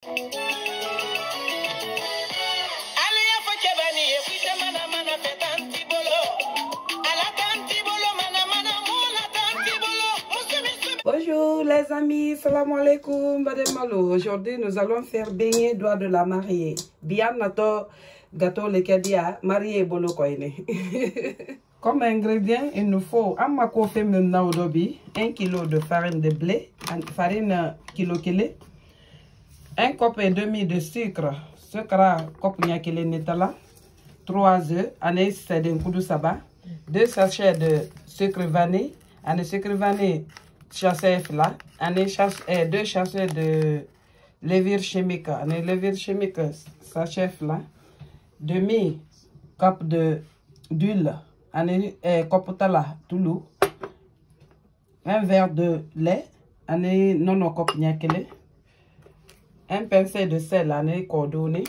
Bonjour les amis, salam alaikum, Madame Malo. Aujourd'hui nous allons faire beignet doigt de la mariée. Bien nato gâteau le kedia mariée bolo koine. Comme ingrédient, il nous faut un mako féminin 1 kg de farine de blé, farine kilo, 1 cup et demi de sucre, cup nyakele netala, 3 œufs, ané c'est d'un coup de sabbat, 2 sachets de sucre vanille, ané sucre vanille chassé là, ané 2 sachets de levure chimique, ané levure chimique sachet là, demi cup d'huile, ané copotala toulou, 1 verre de lait, ané nono cop nyakele, 1 pincée de sel ané coordonné,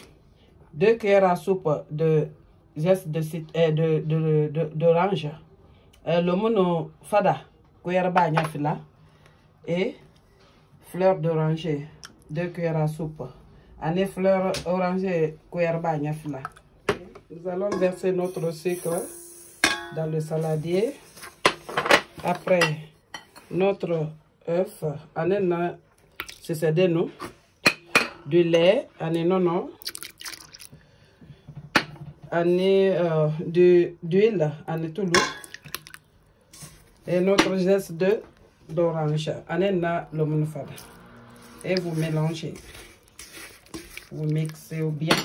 2 cuillères à soupe de zeste d'orange, le mono fada cuillère bagna fila et fleur d'oranger 2 cuillères à soupe, ané fleur orangée cuillère bagna fila. Nous allons verser notre sucre dans le saladier. Après notre œuf, ané na c'est de nous du lait, ané non, ané d'huile, ané tout l'eau et notre geste d'orange, ané na le mounfada. Et vous mélangez, vous mixez bien.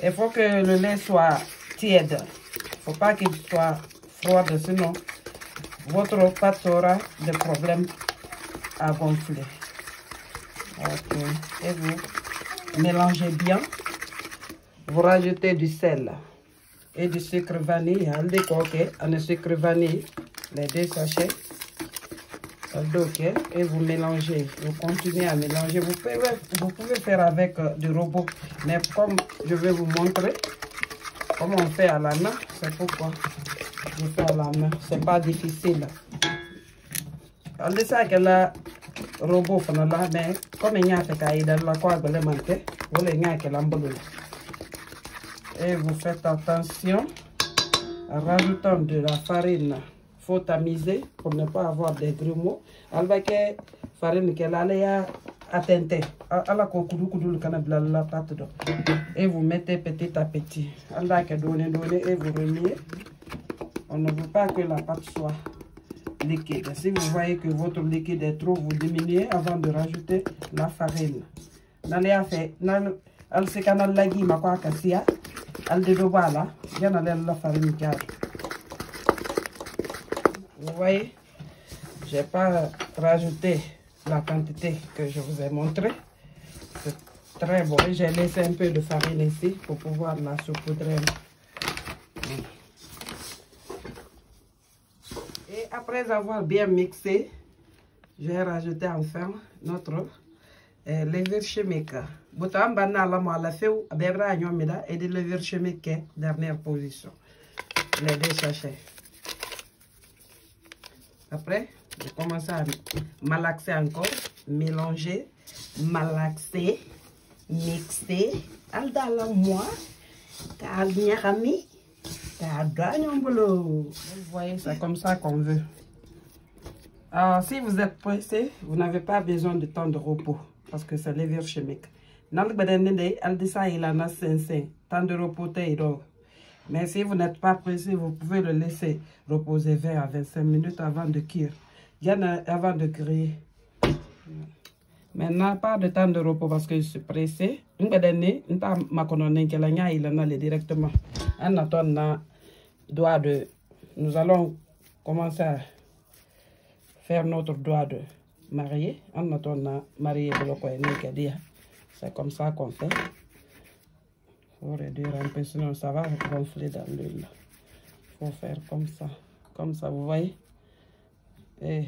Il faut que le lait soit tiède, il ne faut pas qu'il soit froid, sinon votre pâte aura des problèmes à gonfler. Ok, et vous mélangez bien. Vous rajoutez du sel et du sucre vanille. Un sucre vanille, les 2 sachets. Et vous mélangez. Vous continuez à mélanger. Vous pouvez faire avec du robot. Mais comme je vais vous montrer comment on fait à la main, c'est pourquoi je fais à la main. C'est pas difficile. On dit ça que la robot fait là, mais comme il y a la quoi vous et vous faites attention en rajoutant de la farine. Faut tamiser pour ne pas avoir des grumeaux. Avec farine qu'elle a atteinte à la pâte. Et vous mettez petit à petit. Avec donner et vous remuez. On ne veut pas que la pâte soit liquide. Si vous voyez que votre liquide est trop, vous diminuez avant de rajouter la farine. Al se canal lagi makwa kasia al de dobala yana la farine car. Vous voyez, j'ai pas rajouté la quantité que je vous ai montré. C'est très bon. J'ai laissé un peu de farine ici pour pouvoir la saupoudrer. Et après avoir bien mixé, je vais rajouter enfin notre levure chimique. Bouton banal la la feu bebra nyomida et de levure chimique dernière position. Les 2 sachets. Après, je commence à malaxer encore, mélanger, malaxer, mixer. Alda la moi, car nyarami, car vous voyez, c'est comme ça qu'on veut. Alors, si vous êtes pressé, vous n'avez pas besoin de temps de repos parce que c'est levure chimique. Temps de repos, mais si vous n'êtes pas pressé, vous pouvez le laisser reposer 20 à 25 minutes avant de cuire. Avant de griller. Maintenant, pas de temps de repos parce que je suis pressé. Nous allons commencer à faire notre doigt de mariée. En attendant mariée, c'est comme ça qu'on fait. Il faut réduire un peu, sinon ça va gonfler dans l'huile. Il faut faire comme ça, vous voyez. Et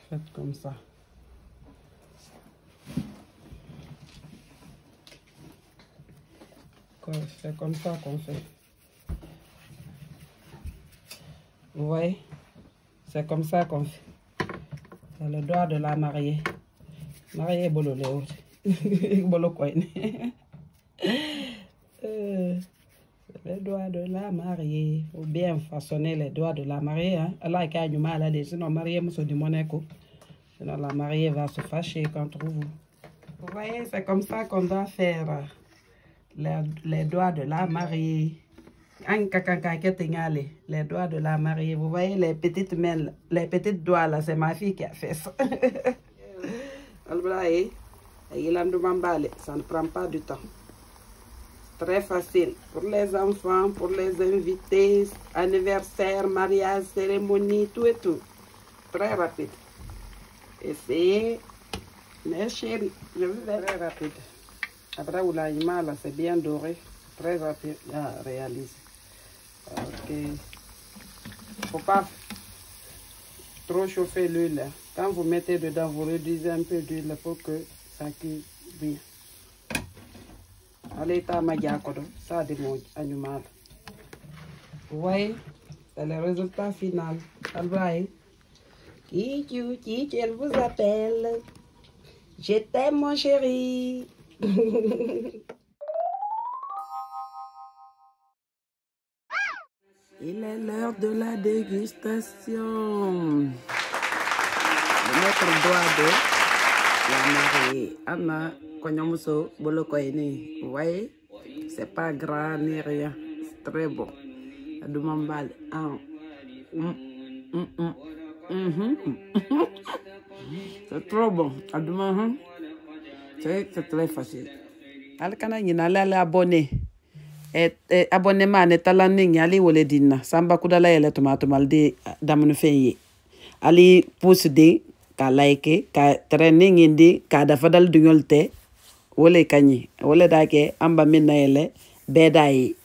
faites comme ça. C'est comme ça qu'on fait. Vous voyez, c'est comme ça qu'on fait. C'est le doigt de la mariée. marié bolo le bolo quoi. Les doigts de la mariée, ou bien façonner les doigts de la mariée. Hein. Allah est qu'à du mal à dire, sinon mariée, monsieur du monaco. Sinon la mariée va se fâcher contre vous. Vous voyez, c'est comme ça qu'on doit faire les doigts de la mariée. Les doigts de la mariée. Vous voyez les petites mains, les petites doigts là, c'est ma fille qui a fait ça. Ça ne prend pas du temps. Très facile pour les enfants, pour les invités, anniversaire, mariage, cérémonie, tout et tout. Très rapide. Essayez, mes chéris, je vais faire très rapide. Après, où la là, c'est bien doré. Très rapide à réaliser. Ok. Faut pas trop chauffer l'huile. Quand vous mettez dedans, vous réduisez un peu d'huile pour que ça cuise bien. Allez, ça démontre animal. Vous voyez, c'est le résultat final. Albraï. Kiki, elle vous appelle. Je t'aime, mon chéri. Il est l'heure de la dégustation. Le maître doigt de la mariée. Anna, Konyamuso, Bolokoini. Vous voyez, c'est pas gras ni rien. C'est très bon. Adoumambal. C'est trop bon. Adoumambal. C'est très facile. Alkana yinala la abonné. Abonnement ne talaning ali wole dinna samba kudala yele tomato malde damnu feye ali pouce de ka like ka training indi ka dafa dal dunyolte wole kanyi wole dake amba minna yele bedai